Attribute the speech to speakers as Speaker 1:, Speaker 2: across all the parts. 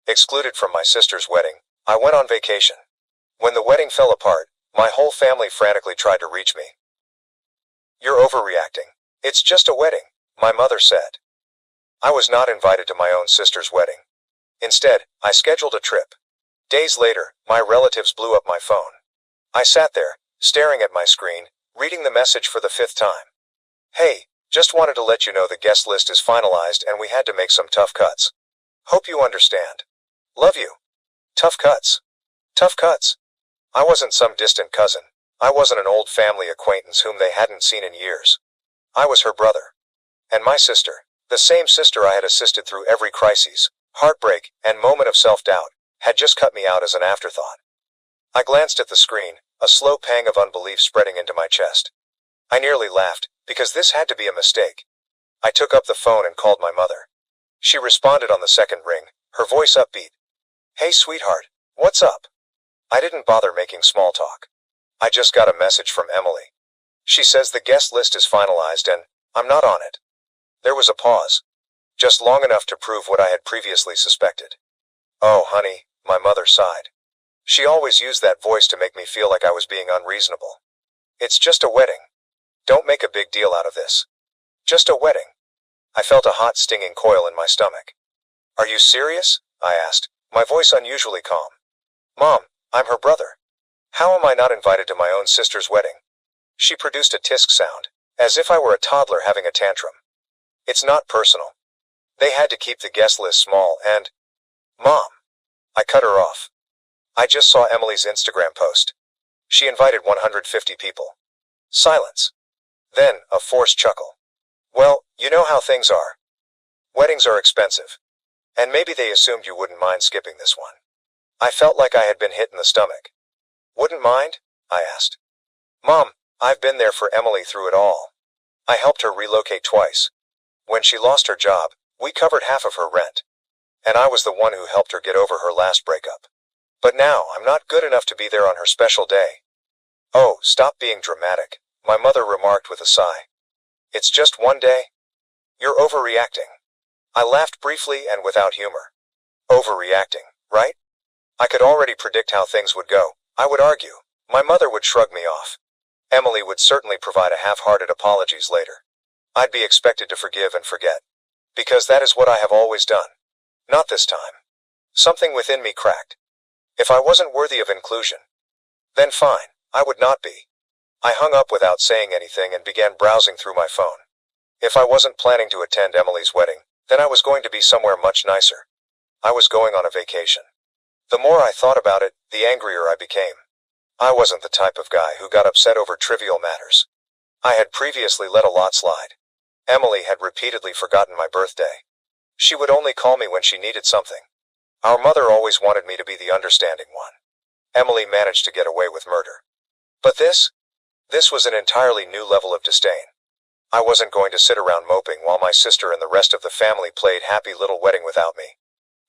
Speaker 1: Excluded from my sister's wedding, I went on vacation. When the wedding fell apart, my whole family frantically tried to reach me. "You're overreacting. It's just a wedding," my mother said. I was not invited to my own sister's wedding. Instead, I scheduled a trip. Days later, my relatives blew up my phone. I sat there, staring at my screen, reading the message for the 5th time. "Hey, just wanted to let you know the guest list is finalized and we had to make some tough cuts. Hope you understand. Love you." Tough cuts. Tough cuts. I wasn't some distant cousin. I wasn't an old family acquaintance whom they hadn't seen in years. I was her brother. And my sister, the same sister I had assisted through every crisis, heartbreak, and moment of self-doubt, had just cut me out as an afterthought. I glanced at the screen, a slow pang of unbelief spreading into my chest. I nearly laughed, because this had to be a mistake. I took up the phone and called my mother. She responded on the second ring, her voice upbeat. "Hey sweetheart, what's up?" I didn't bother making small talk. "I just got a message from Emily. She says the guest list is finalized and I'm not on it." There was a pause. Just long enough to prove what I had previously suspected. "Oh, honey," my mother sighed. She always used that voice to make me feel like I was being unreasonable. "It's just a wedding. Don't make a big deal out of this. Just a wedding." I felt a hot stinging coil in my stomach. "Are you serious?" I asked, my voice unusually calm. "Mom, I'm her brother. How am I not invited to my own sister's wedding?" She produced a tisk sound, as if I were a toddler having a tantrum. "It's not personal. They had to keep the guest list small and—" "Mom!" I cut her off. "I just saw Emily's Instagram post. She invited 150 people." Silence. Then, a forced chuckle. "Well, you know how things are. Weddings are expensive. And maybe they assumed you wouldn't mind skipping this one." I felt like I had been hit in the stomach. "Wouldn't mind?" I asked. "Mom, I've been there for Emily through it all. I helped her relocate twice. When she lost her job, we covered half of her rent. And I was the one who helped her get over her last breakup. But now I'm not good enough to be there on her special day." "Oh, stop being dramatic," my mother remarked with a sigh. "It's just one day. You're overreacting." I laughed briefly and without humor. Overreacting, right? I could already predict how things would go. I would argue. My mother would shrug me off. Emily would certainly provide a half-hearted apologies later. I'd be expected to forgive and forget. Because that is what I have always done. Not this time. Something within me cracked. If I wasn't worthy of inclusion, then fine, I would not be. I hung up without saying anything and began browsing through my phone. If I wasn't planning to attend Emily's wedding, then I was going to be somewhere much nicer. I was going on a vacation. The more I thought about it, the angrier I became. I wasn't the type of guy who got upset over trivial matters. I had previously let a lot slide. Emily had repeatedly forgotten my birthday. She would only call me when she needed something. Our mother always wanted me to be the understanding one. Emily managed to get away with murder. But this was an entirely new level of disdain. I wasn't going to sit around moping while my sister and the rest of the family played happy little wedding without me.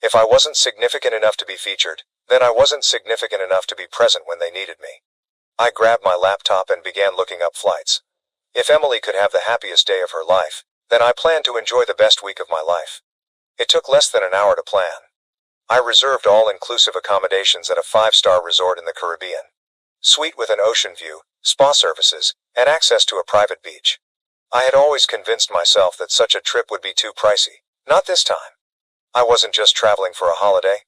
Speaker 1: If I wasn't significant enough to be featured, then I wasn't significant enough to be present when they needed me. I grabbed my laptop and began looking up flights. If Emily could have the happiest day of her life, then I planned to enjoy the best week of my life. It took less than an hour to plan. I reserved all-inclusive accommodations at a 5-star resort in the Caribbean. Suite with an ocean view, spa services, and access to a private beach. I had always convinced myself that such a trip would be too pricey. Not this time. I wasn't just traveling for a holiday.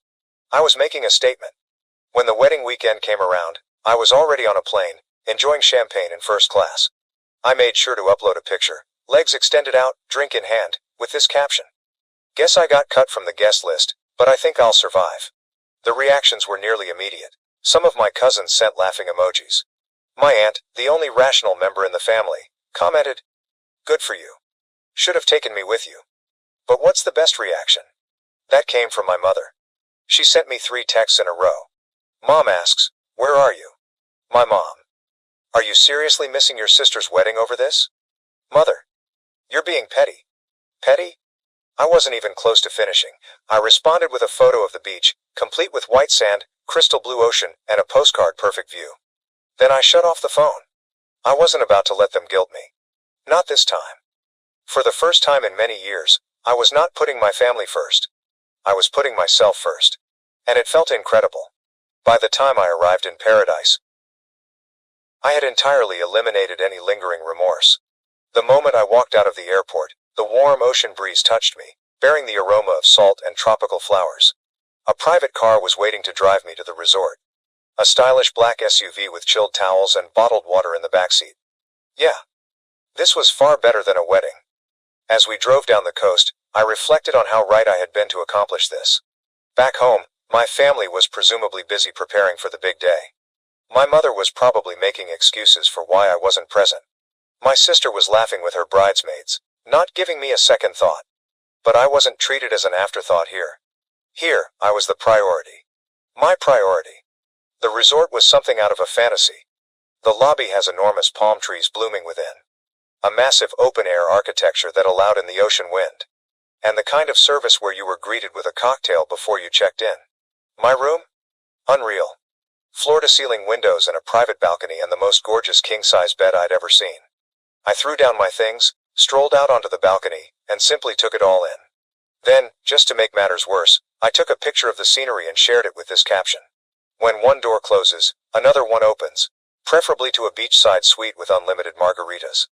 Speaker 1: I was making a statement. When the wedding weekend came around, I was already on a plane, enjoying champagne in first class. I made sure to upload a picture, legs extended out, drink in hand, with this caption. "Guess I got cut from the guest list, but I think I'll survive." The reactions were nearly immediate. Some of my cousins sent laughing emojis. My aunt, the only rational member in the family, commented, "Good for you. Should have taken me with you." But what's the best reaction? That came from my mother. She sent me 3 texts in a row. Mom asks, "Where are you?" My mom, "Are you seriously missing your sister's wedding over this?" Mother, "You're being petty." Petty? I wasn't even close to finishing. I responded with a photo of the beach, complete with white sand, crystal blue ocean, and a postcard perfect view. Then I shut off the phone. I wasn't about to let them guilt me. Not this time. For the first time in many years, I was not putting my family first. I was putting myself first. And it felt incredible. By the time I arrived in paradise, I had entirely eliminated any lingering remorse. The moment I walked out of the airport, the warm ocean breeze touched me, bearing the aroma of salt and tropical flowers. A private car was waiting to drive me to the resort. A stylish black SUV with chilled towels and bottled water in the backseat. Yeah. This was far better than a wedding. As we drove down the coast, I reflected on how right I had been to accomplish this. Back home, my family was presumably busy preparing for the big day. My mother was probably making excuses for why I wasn't present. My sister was laughing with her bridesmaids, not giving me a second thought. But I wasn't treated as an afterthought here. Here, I was the priority. My priority. The resort was something out of a fantasy. The lobby has enormous palm trees blooming within. A massive open-air architecture that allowed in the ocean wind. And the kind of service where you were greeted with a cocktail before you checked in. My room? Unreal. Floor-to-ceiling windows and a private balcony and the most gorgeous king-size bed I'd ever seen. I threw down my things, strolled out onto the balcony, and simply took it all in. Then, just to make matters worse, I took a picture of the scenery and shared it with this caption. When one door closes, another one opens, preferably to a beachside suite with unlimited margaritas.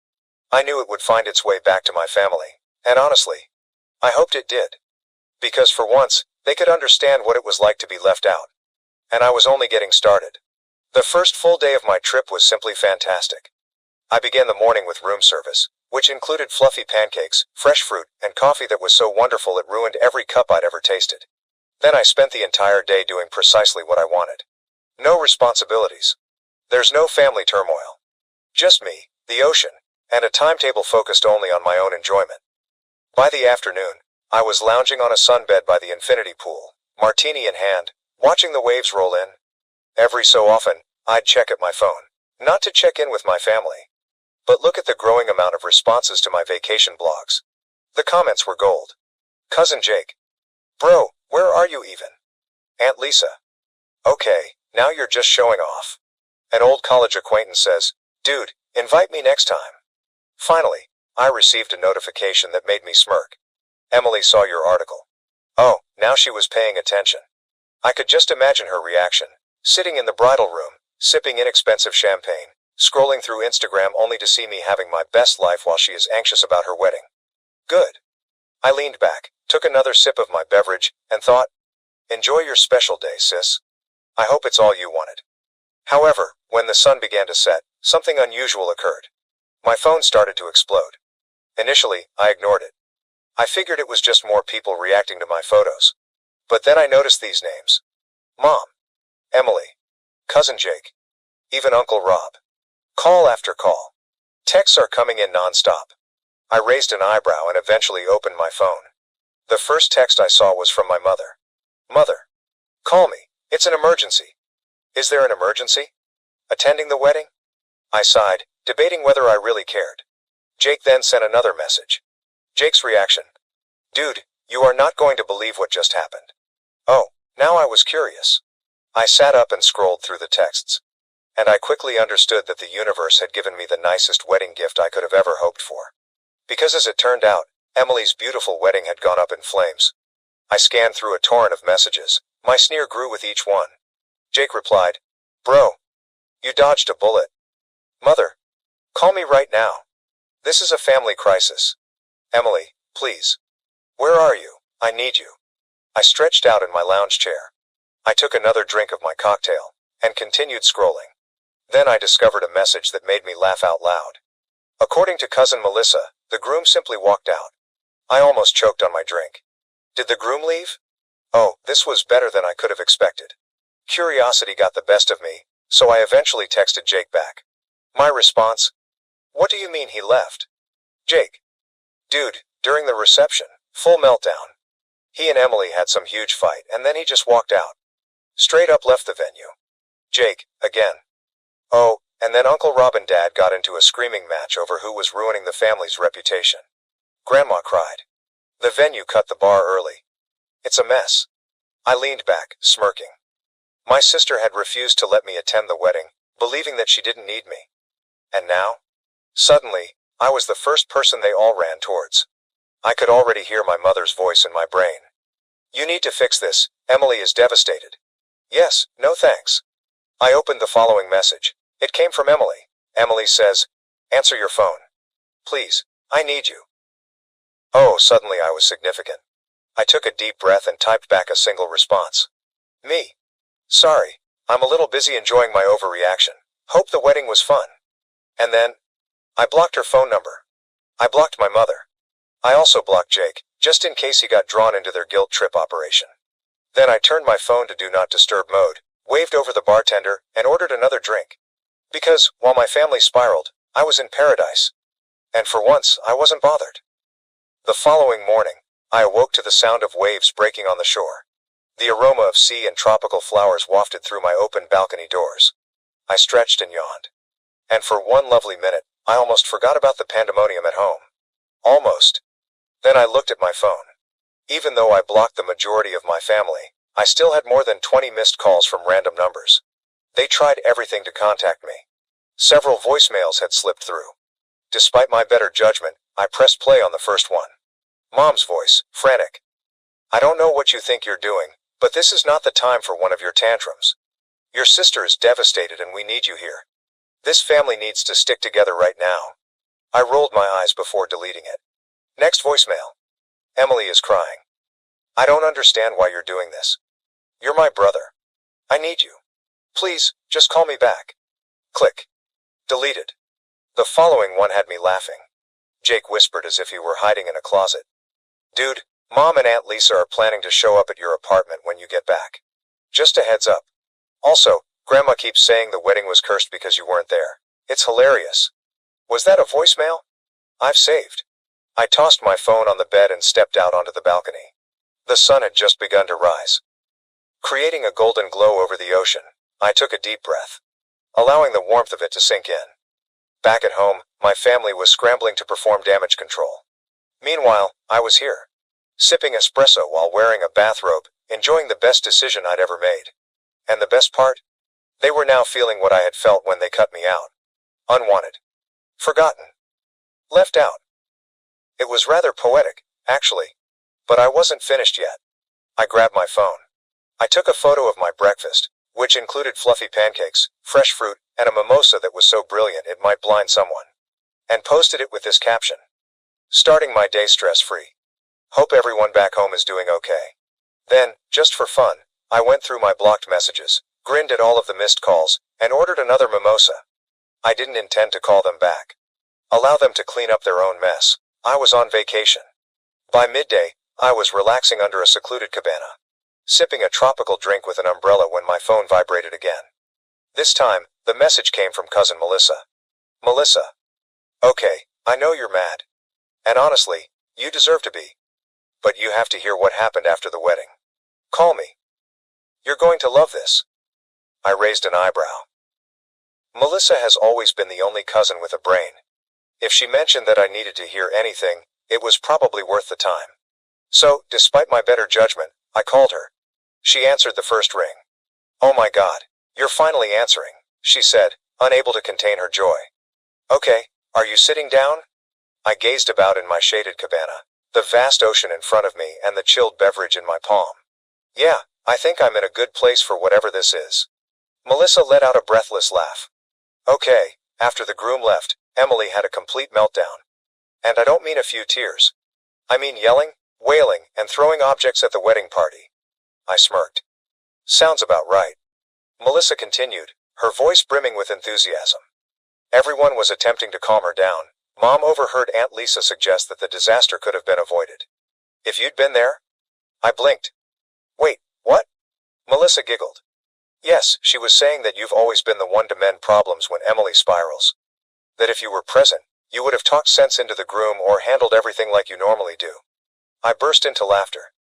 Speaker 1: I knew it would find its way back to my family, and honestly, I hoped it did. Because for once, they could understand what it was like to be left out. And I was only getting started. The first full day of my trip was simply fantastic. I began the morning with room service, which included fluffy pancakes, fresh fruit, and coffee that was so wonderful it ruined every cup I'd ever tasted. Then I spent the entire day doing precisely what I wanted. No responsibilities. There's no family turmoil. Just me, the ocean, and a timetable focused only on my own enjoyment. By the afternoon, I was lounging on a sunbed by the infinity pool, martini in hand, watching the waves roll in. Every so often, I'd check at my phone, not to check in with my family, but look at the growing amount of responses to my vacation blogs. The comments were gold. Cousin Jake. Bro, where are you even? Aunt Lisa. Okay, now you're just showing off. An old college acquaintance says, dude, invite me next time. Finally, I received a notification that made me smirk. Emily saw your article. Oh, now she was paying attention. I could just imagine her reaction, sitting in the bridal room, sipping inexpensive champagne, scrolling through Instagram only to see me having my best life while she is anxious about her wedding. Good. I leaned back, took another sip of my beverage, and thought, enjoy your special day, sis. I hope it's all you wanted. However, when the sun began to set, something unusual occurred. My phone started to explode. Initially, I ignored it. I figured it was just more people reacting to my photos. But then I noticed these names. Mom. Emily. Cousin Jake. Even Uncle Rob. Call after call. Texts are coming in non-stop. I raised an eyebrow and eventually opened my phone. The first text I saw was from my mother. Mother. Call me. It's an emergency. Is there an emergency? Attending the wedding? I sighed, debating whether I really cared. Jake then sent another message. Jake's reaction. Dude, you are not going to believe what just happened. Oh, now I was curious. I sat up and scrolled through the texts. And I quickly understood that the universe had given me the nicest wedding gift I could have ever hoped for. Because as it turned out, Emily's beautiful wedding had gone up in flames. I scanned through a torrent of messages. My sneer grew with each one. Jake replied, Bro, you dodged a bullet. Mother, call me right now. This is a family crisis. Emily, please. Where are you? I need you. I stretched out in my lounge chair. I took another drink of my cocktail, and continued scrolling. Then I discovered a message that made me laugh out loud. According to cousin Melissa, the groom simply walked out. I almost choked on my drink. Did the groom leave? Oh, this was better than I could have expected. Curiosity got the best of me, so I eventually texted Jake back. My response? What do you mean he left? Jake. Dude, during the reception, full meltdown. He and Emily had some huge fight and then he just walked out. Straight up left the venue. Jake, again. Oh, and then Uncle Rob and Dad got into a screaming match over who was ruining the family's reputation. Grandma cried. The venue cut the bar early. It's a mess. I leaned back, smirking. My sister had refused to let me attend the wedding, believing that she didn't need me. And now? Suddenly, I was the first person they all ran towards. I could already hear my mother's voice in my brain. You need to fix this. Emily is devastated. Yes, no thanks. I opened the following message. It came from Emily. Emily says, answer your phone. Please, I need you. Oh, suddenly I was significant. I took a deep breath and typed back a single response. Me. Sorry, I'm a little busy enjoying my overreaction. Hope the wedding was fun. And then, I blocked her phone number. I blocked my mother. I also blocked Jake, just in case he got drawn into their guilt trip operation. Then I turned my phone to do not disturb mode, waved over the bartender, and ordered another drink. Because, while my family spiraled, I was in paradise. And for once, I wasn't bothered. The following morning, I awoke to the sound of waves breaking on the shore. The aroma of sea and tropical flowers wafted through my open balcony doors. I stretched and yawned. And for one lovely minute, I almost forgot about the pandemonium at home. Almost. Then I looked at my phone. Even though I blocked the majority of my family, I still had more than 20 missed calls from random numbers. They tried everything to contact me. Several voicemails had slipped through. Despite my better judgment, I pressed play on the first one. Mom's voice, frantic. I don't know what you think you're doing, but this is not the time for one of your tantrums. Your sister is devastated and we need you here. This family needs to stick together right now. I rolled my eyes before deleting it. Next voicemail. Emily is crying. I don't understand why you're doing this. You're my brother. I need you. Please, just call me back. Click. Deleted. The following one had me laughing. Jake whispered as if he were hiding in a closet. Dude, Mom and Aunt Lisa are planning to show up at your apartment when you get back. Just a heads up. Also, Grandma keeps saying the wedding was cursed because you weren't there. It's hilarious. Was that a voicemail? I've saved. I tossed my phone on the bed and stepped out onto the balcony. The sun had just begun to rise. Creating a golden glow over the ocean, I took a deep breath, allowing the warmth of it to sink in. Back at home, my family was scrambling to perform damage control. Meanwhile, I was here, sipping espresso while wearing a bathrobe, enjoying the best decision I'd ever made. And the best part? They were now feeling what I had felt when they cut me out. Unwanted. Forgotten. Left out. It was rather poetic, actually. But I wasn't finished yet. I grabbed my phone. I took a photo of my breakfast, which included fluffy pancakes, fresh fruit, and a mimosa that was so brilliant it might blind someone, and posted it with this caption. Starting my day stress-free. Hope everyone back home is doing okay. Then, just for fun, I went through my blocked messages, grinned at all of the missed calls, and ordered another mimosa. I didn't intend to call them back. Allow them to clean up their own mess. I was on vacation. By midday, I was relaxing under a secluded cabana, sipping a tropical drink with an umbrella when my phone vibrated again. This time, the message came from cousin Melissa. Melissa. Okay, I know you're mad. And honestly, you deserve to be. But you have to hear what happened after the wedding. Call me. You're going to love this. I raised an eyebrow. Melissa has always been the only cousin with a brain. If she mentioned that I needed to hear anything, it was probably worth the time. So, despite my better judgment, I called her. She answered the first ring. Oh my God, you're finally answering, she said, unable to contain her joy. Okay, are you sitting down? I gazed about in my shaded cabana, the vast ocean in front of me and the chilled beverage in my palm. Yeah, I think I'm in a good place for whatever this is. Melissa let out a breathless laugh. Okay, after the groom left, Emily had a complete meltdown. And I don't mean a few tears. I mean yelling, wailing, and throwing objects at the wedding party. I smirked. Sounds about right. Melissa continued, her voice brimming with enthusiasm. Everyone was attempting to calm her down. Mom overheard Aunt Lisa suggest that the disaster could have been avoided. If you'd been there? I blinked. Wait, what? Melissa giggled. Yes, she was saying that you've always been the one to mend problems when Emily spirals. That if you were present, you would have talked sense into the groom or handled everything like you normally do. I burst into laughter.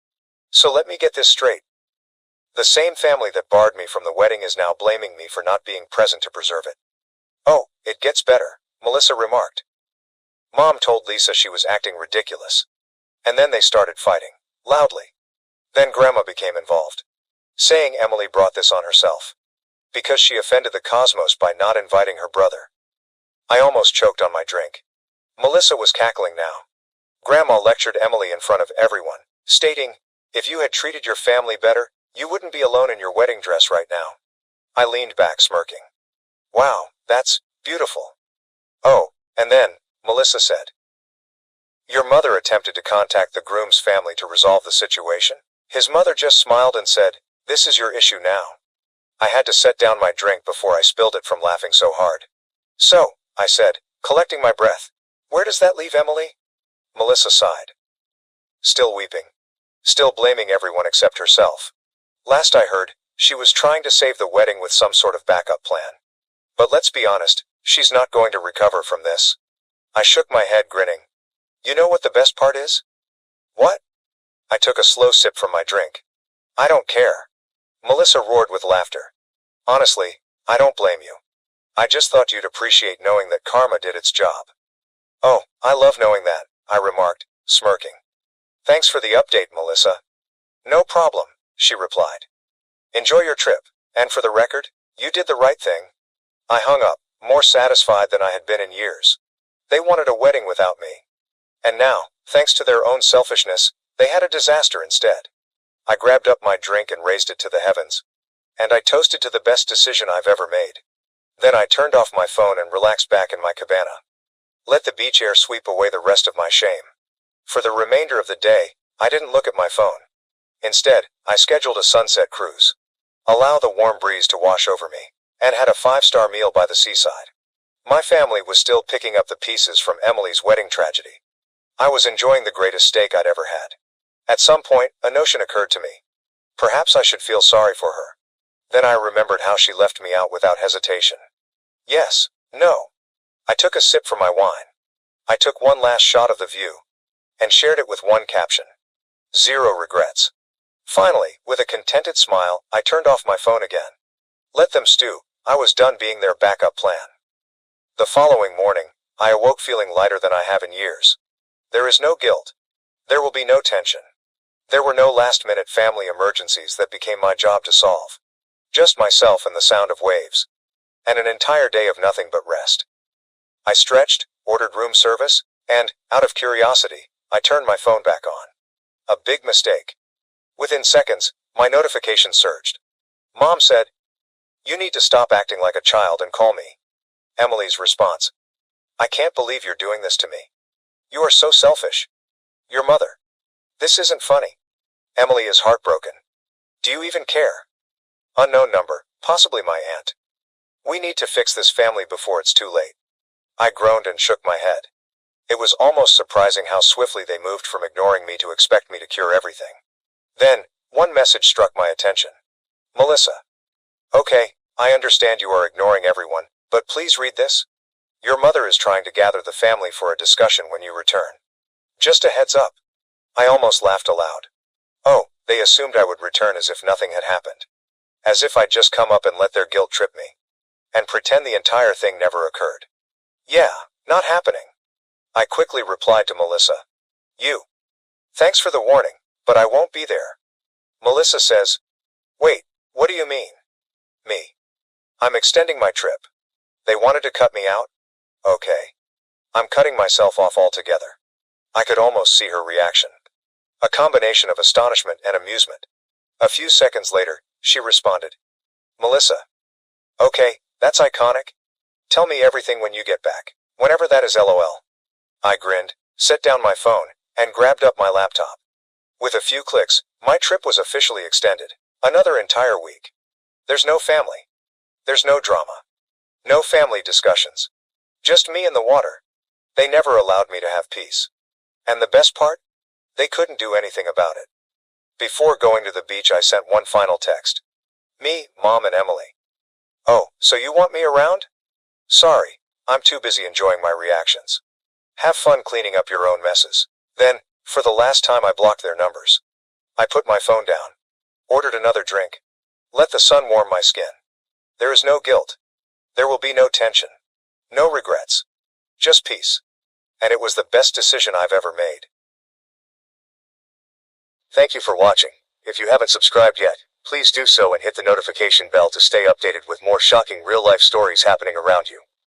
Speaker 1: So let me get this straight. The same family that barred me from the wedding is now blaming me for not being present to preserve it. Oh, it gets better, Melissa remarked. Mom told Lisa she was acting ridiculous. And then they started fighting, loudly. Then Grandma became involved, saying Emily brought this on herself, because she offended the cosmos by not inviting her brother. I almost choked on my drink. Melissa was cackling now. Grandma lectured Emily in front of everyone, stating, If you had treated your family better, you wouldn't be alone in your wedding dress right now. I leaned back, smirking. Wow, that's beautiful. Oh, and then, Melissa said, your mother attempted to contact the groom's family to resolve the situation. His mother just smiled and said, this is your issue now. I had to set down my drink before I spilled it from laughing so hard. So, I said, collecting my breath, where does that leave Emily? Melissa sighed. Still weeping. Still blaming everyone except herself. Last I heard, she was trying to save the wedding with some sort of backup plan. But let's be honest, she's not going to recover from this. I shook my head, grinning. You know what the best part is? What? I took a slow sip from my drink. I don't care. Melissa roared with laughter. Honestly, I don't blame you. I just thought you'd appreciate knowing that karma did its job. Oh, I love knowing that, I remarked, smirking. Thanks for the update, Melissa. No problem, she replied. Enjoy your trip, and for the record, you did the right thing. I hung up, more satisfied than I had been in years. They wanted a wedding without me. And now, thanks to their own selfishness, they had a disaster instead. I grabbed up my drink and raised it to the heavens. And I toasted to the best decision I've ever made. Then I turned off my phone and relaxed back in my cabana. Let the beach air sweep away the rest of my shame. For the remainder of the day, I didn't look at my phone. Instead, I scheduled a sunset cruise. Allow the warm breeze to wash over me, and had a 5-star meal by the seaside. My family was still picking up the pieces from Emily's wedding tragedy. I was enjoying the greatest steak I'd ever had. At some point, a notion occurred to me. Perhaps I should feel sorry for her. Then I remembered how she left me out without hesitation. Yes, no. I took a sip from my wine. I took one last shot of the view, and shared it with one caption. 0 regrets. Finally, with a contented smile, I turned off my phone again. Let them stew. I was done being their backup plan. The following morning, I awoke feeling lighter than I have in years. There is no guilt. There will be no tension. There were no last-minute family emergencies that became my job to solve. Just myself and the sound of waves. And an entire day of nothing but rest. I stretched, ordered room service, and, out of curiosity, I turned my phone back on. A big mistake. Within seconds, my notification surged. Mom said, "You need to stop acting like a child and call me." Emily's response, "I can't believe you're doing this to me. You are so selfish. Your mother. This isn't funny. Emily is heartbroken. Do you even care?" Unknown number, possibly my aunt. "We need to fix this family before it's too late." I groaned and shook my head. It was almost surprising how swiftly they moved from ignoring me to expect me to cure everything. Then, one message struck my attention. "Melissa. Okay, I understand you are ignoring everyone, but please read this. Your mother is trying to gather the family for a discussion when you return. Just a heads up." I almost laughed aloud. Oh, they assumed I would return as if nothing had happened. As if I'd just come up and let their guilt trip me. And pretend the entire thing never occurred. Yeah, not happening. I quickly replied to Melissa. Thanks for the warning, but I won't be there." Melissa says, "Wait, what do you mean?" Me. "I'm extending my trip. They wanted to cut me out? Okay. I'm cutting myself off altogether." I could almost see her reaction. A combination of astonishment and amusement. A few seconds later, she responded. "Melissa. Okay, that's iconic. Tell me everything when you get back, whenever that is, LOL. I grinned, set down my phone, and grabbed up my laptop. With a few clicks, my trip was officially extended. Another entire week. There's no family. There's no drama. No family discussions. Just me and the water. They never allowed me to have peace. And the best part? They couldn't do anything about it. Before going to the beach, I sent one final text. Me, Mom, and Emily. Oh, so you want me around? Sorry, I'm too busy enjoying my reactions. Have fun cleaning up your own messes. Then, for the last time, I blocked their numbers. I put my phone down. Ordered another drink. Let the sun warm my skin. There is no guilt. There will be no tension. No regrets. Just peace. And it was the best decision I've ever made. Thank you for watching. If you haven't subscribed yet, please do so and hit the notification bell to stay updated with more shocking real-life stories happening around you.